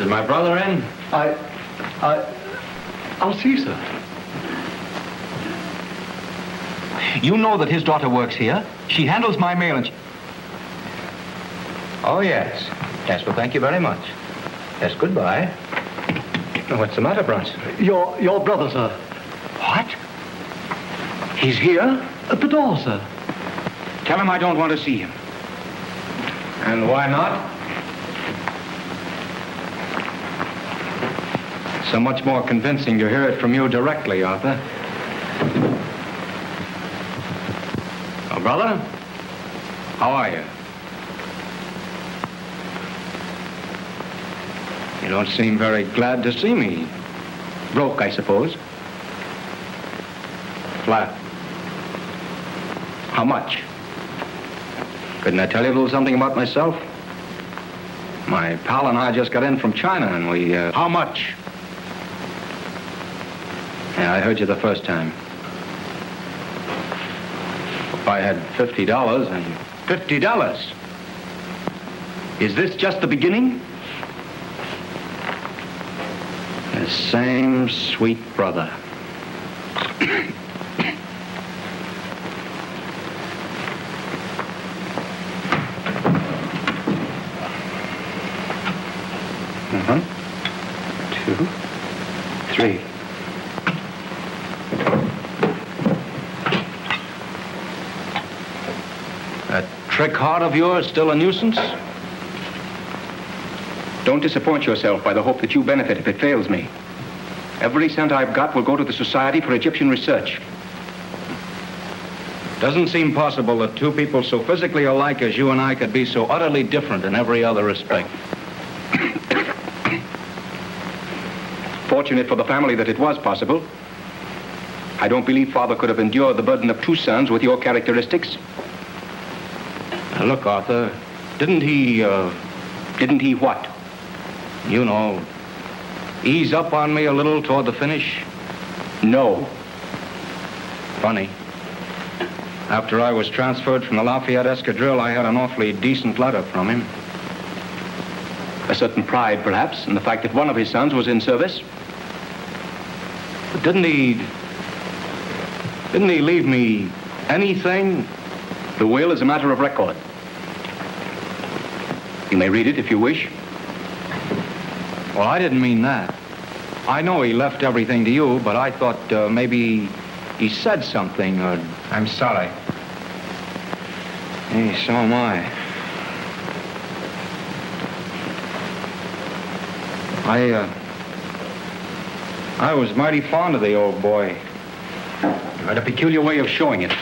my brother in? I'll see, sir. You know that his daughter works here. She handles my mail and Oh, yes. Yes, well, thank you very much. Yes, goodbye. What's the matter, Bronson? Your brother, sir. What? He's here at the door, sir. tell him I don't want to see him. And why not? So much more convincing to hear it from you directly, Arthur. Oh, brother, how are you? You don't seem very glad to see me. Broke, I suppose. Flat. How much? Couldn't I tell you a little something about myself? My pal and I just got in from China and we, How much? Yeah, I heard you the first time. If I had $50 and... $50? Is this just the beginning? The same sweet brother. Uh-huh. 2, 3. That trick heart of yours still a nuisance? Don't disappoint yourself by the hope that you benefit if it fails me. Every cent I've got will go to the Society for Egyptian Research. Doesn't seem possible that two people so physically alike as you and I could be so utterly different in every other respect. Fortunate for the family that it was possible. I don't believe Father could have endured the burden of two sons with your characteristics. Now look, Arthur, didn't he what? You know, ease up on me a little toward the finish? No. Funny. After I was transferred from the Lafayette Escadrille, I had an awfully decent letter from him. A certain pride, perhaps, in the fact that one of his sons was in service. But didn't he leave me anything? The will is a matter of record. You may read it if you wish. Well, I didn't mean that. I know he left everything to you, but I thought maybe he said something or... I'm sorry. Hey, so am I. I was mighty fond of the old boy. You had a peculiar way of showing it.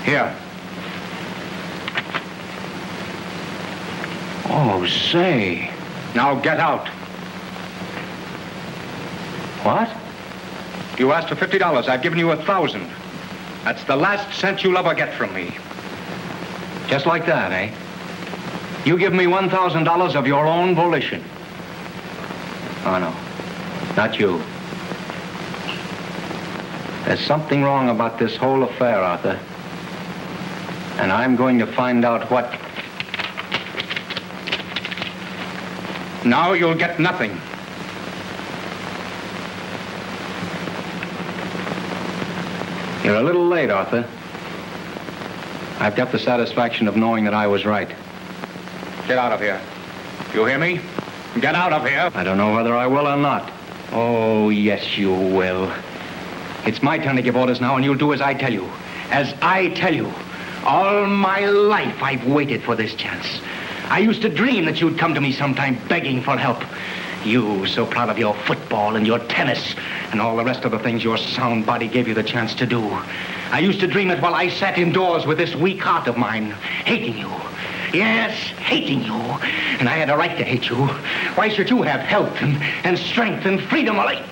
Here. Oh, say. Now get out. What? You asked for $50. I've given you 1,000. That's the last cent you'll ever get from me. Just like that, eh? You give me $1,000 of your own volition. Oh, no. Not you. There's something wrong about this whole affair, Arthur. And I'm going to find out what. Now you'll get nothing. You're a little late, Arthur. I've got the satisfaction of knowing that I was right. Get out of here. You hear me? Get out of here. I don't know whether I will or not. Oh, yes, you will. It's my turn to give orders now, and you'll do as I tell you. As I tell you. All my life, I've waited for this chance. I used to dream that you'd come to me sometime begging for help. You, so proud of your football and your tennis and all the rest of the things your sound body gave you the chance to do. I used to dream it while I sat indoors with this weak heart of mine, hating you. Yes, hating you. And I had a right to hate you. Why should you have health and strength and freedom while I...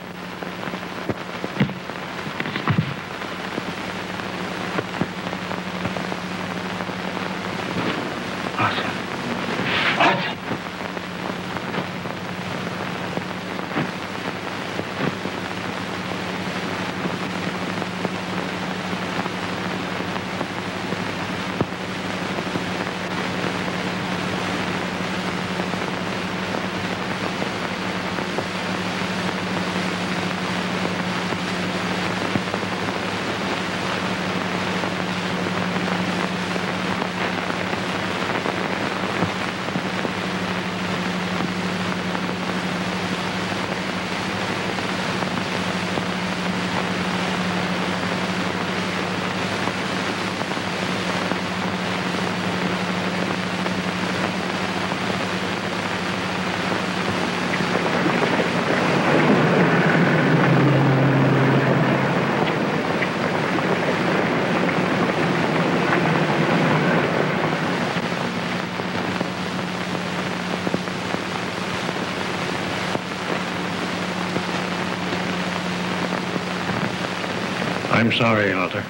I'm sorry, Arthur.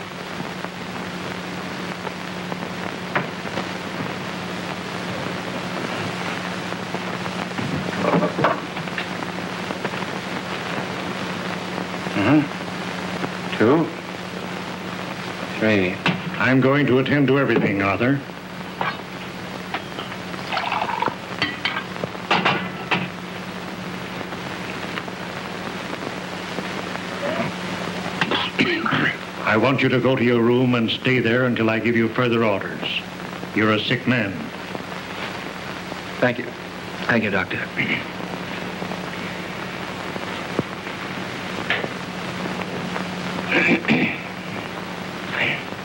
Mm-hmm. 2, 3. I'm going to attend to everything, Arthur. I want you to go to your room and stay there until I give you further orders. You're a sick man. Thank you. Thank you, Doctor.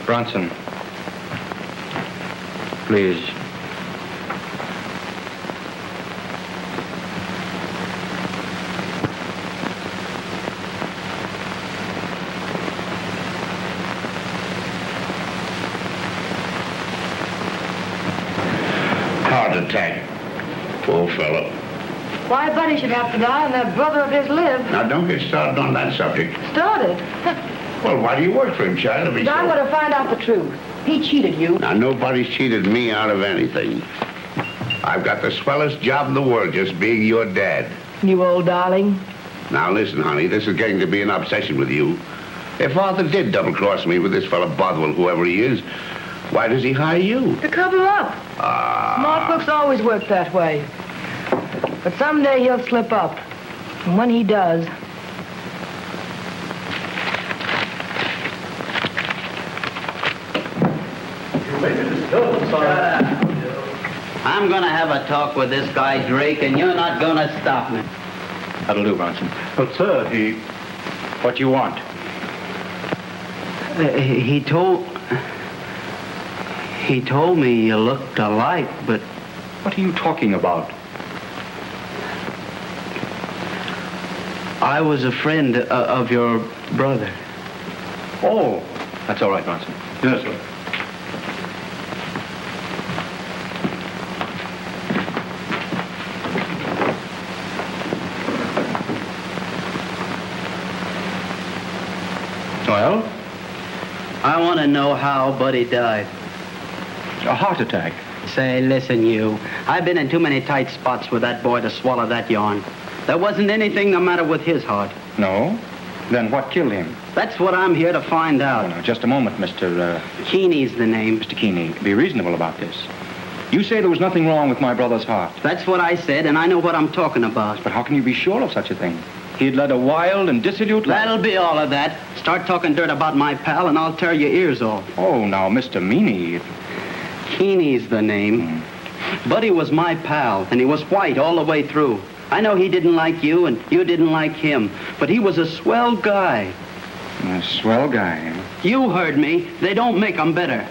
Bronson. Please. Heart attack. Poor fellow. Why Buddy should have to die and that brother of his live. Now, don't get started on that subject. Started. Well, why do you work for him, child? If he's I want to find out the truth. He cheated you. Now, nobody's cheated me out of anything. I've got the swellest job in the world just being your dad. You old darling. Now, listen, honey, this is getting to be an obsession with you. If Arthur did double-cross me with this fella Bothwell, whoever he is, why does he hire you? To cover up. Smart crooks always work that way. But someday he'll slip up. And when he does... I'm gonna have a talk with this guy Drake, and you're not gonna stop me. That'll do, Bronson. But, sir, What do you want? He told me you looked alike, but What are you talking about? I was a friend of your brother. Oh, that's all right, Bronson. yes, sir. Well, I want to know how Buddy died. a heart attack. Say, listen, you. I've been in too many tight spots with that boy to swallow that yarn. There wasn't anything the matter with his heart. No? Then what killed him? That's what I'm here to find Oh, out. now, just a moment, Mr. Keeney's the name. Mr. Keeney. Be reasonable about this. You say there was nothing wrong with my brother's heart. That's what I said, and I know what I'm talking about. But how can you be sure of such a thing? He had led a wild and dissolute life. That'll be all of that. Start talking dirt about my pal, and I'll tear your ears off. Oh, now, Mr. Meany. Keeney's the name. Buddy was my pal, and he was white all the way through. I know he didn't like you, and you didn't like him, but he was a swell guy. A swell guy. Huh? You heard me. They don't make 'em better.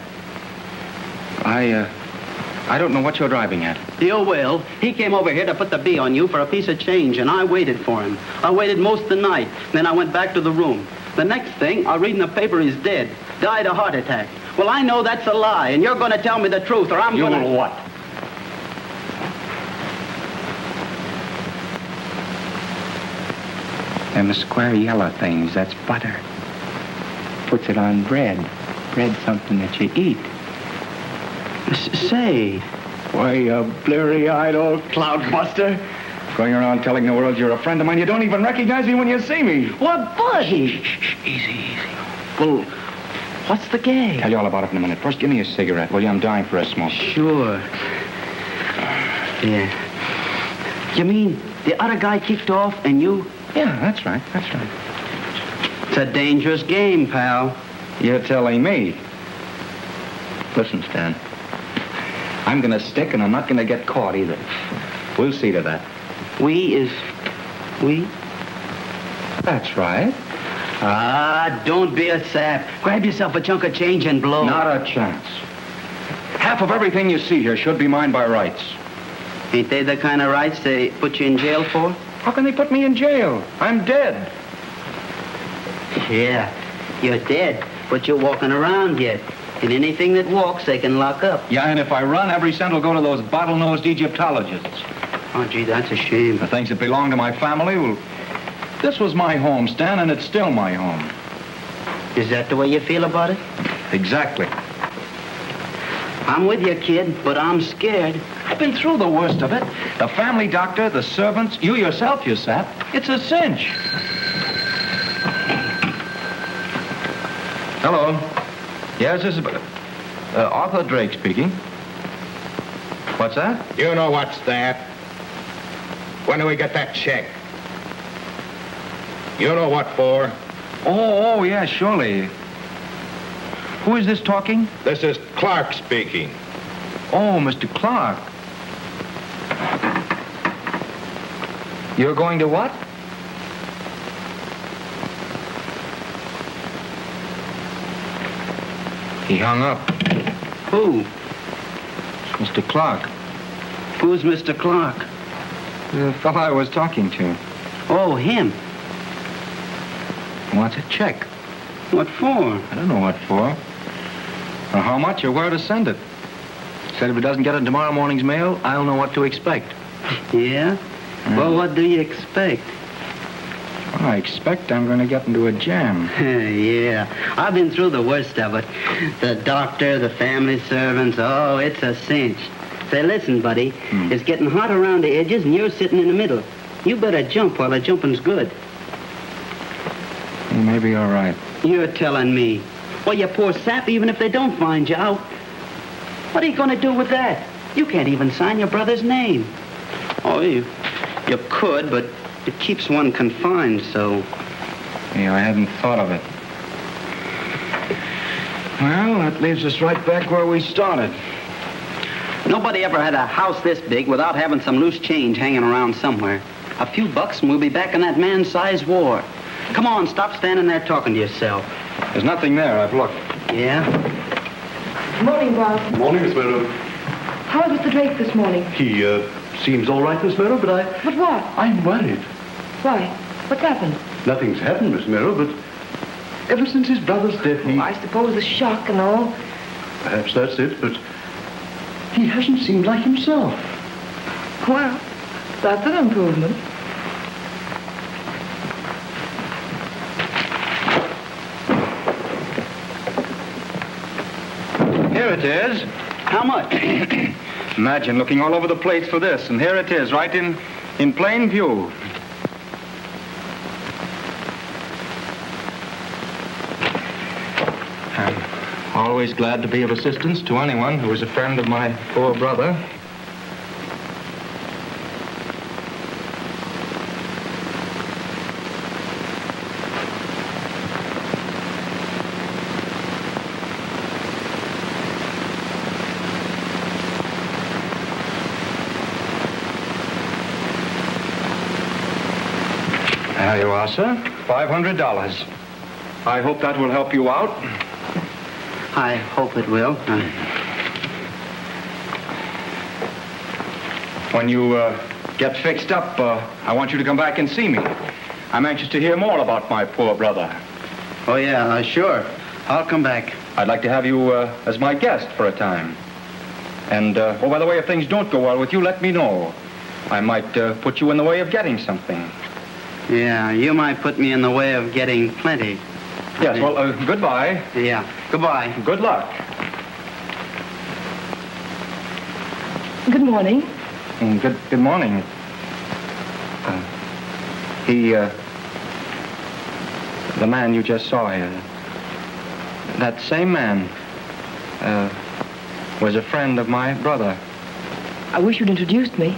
I don't know what you're driving at. You will. He came over here to put the bee on you for a piece of change, and I waited for him. I waited most of the night. Then I went back to the room. The next thing, I read in the paper he's dead. Died of heart attack. Well, I know that's a lie, and you're going to tell me the truth, or I'm You going to... will what? Them square yellow things, that's butter. Puts it on bread. Bread's something that you eat. Say, Why, you bleary-eyed old cloudbuster. Going around telling the world you're a friend of mine. You don't even recognize me when you see me. what, Buddy? Shh, easy. Well, what's the game? Tell you all about it in a minute. First, give me a cigarette, will you? I'm dying for a smoke. Sure. Yeah. You mean the other guy kicked off and you... Yeah, that's right. That's right. It's a dangerous game, pal. You're telling me. Listen, Stan. I'm gonna stick, and I'm not gonna get caught either. We'll see to that. We is... we? That's right. Ah, don't be a sap. Grab yourself a chunk of change and blow. Not a chance. Half of everything you see here should be mine by rights. Ain't they the kind of rights they put you in jail for? How can they put me in jail? I'm dead. Yeah, you're dead, but you're walking around yet. And anything that walks, they can lock up. Yeah, and if I run, every cent will go to those bottle-nosed Egyptologists. Oh, gee, that's a shame. The things that belong to my family, well, this was my home, Stan, and it's still my home. Is that the way you feel about it? Exactly. I'm with you, kid, but I'm scared. I've been through the worst of it. The family doctor, the servants, you yourself, you sap. It's a cinch. Hello. Yes, this is Arthur Drake speaking. What's that? You know what's that? When do we get that check? You know what for? Oh, yeah, surely. Who is this talking? This is Clark speaking. Oh, Mr. Clark. You're going to what? He hung up. Who? Mr. Clark. Who's Mr. Clark? The fellow I was talking to. Oh, him. Wants a check. What for? I don't know what for. Or how much or where to send it. Said if he doesn't get it in tomorrow morning's mail, I'll know what to expect. Yeah? Well, what do you expect? Well, I expect I'm going to get into a jam. Yeah, I've been through the worst of it. The doctor, the family servants, oh, it's a cinch. Say, listen, buddy, it's getting hot around the edges and you're sitting in the middle. You better jump while the jumping's good. You may be all right. You're telling me. Well, you poor sap, even if they don't find you out. What are you going to do with that? You can't even sign your brother's name. Oh, you could, but it keeps one confined, so... Yeah, I hadn't thought of it. Well, that leaves us right back where we started. Nobody ever had a house this big without having some loose change hanging around somewhere. A few bucks and we'll be back in that man-sized war. Come on, stop standing there talking to yourself. There's nothing there. I've looked. Yeah? Morning, Bob. Morning, Miss Meadow. How is Mr. Drake this morning? He, seems all right, Miss Meadow, but But what? I'm worried. Why? What's happened? Nothing's happened, Miss Meadow, but ever since his brother's death, he... I suppose the shock and all. Perhaps that's it, but he hasn't seemed like himself. Well, that's an improvement. Here it is. How much? Imagine looking all over the place for this, and here it is, right in plain view. I'm always glad to be of assistance to anyone who is a friend of my poor brother. There you are, sir. $500. I hope that will help you out. I hope it will. When you get fixed up, I want you to come back and see me. I'm anxious to hear more about my poor brother. Oh, yeah, sure. I'll come back. I'd like to have you as my guest for a time. And, oh, by the way, if things don't go well with you, let me know. I might put you in the way of getting something. Yeah, you might put me in the way of getting plenty. Yes, well, goodbye. Yeah, goodbye. Good luck. Good morning. Good morning. The man you just saw here, that same man, was a friend of my brother. I wish you'd introduced me.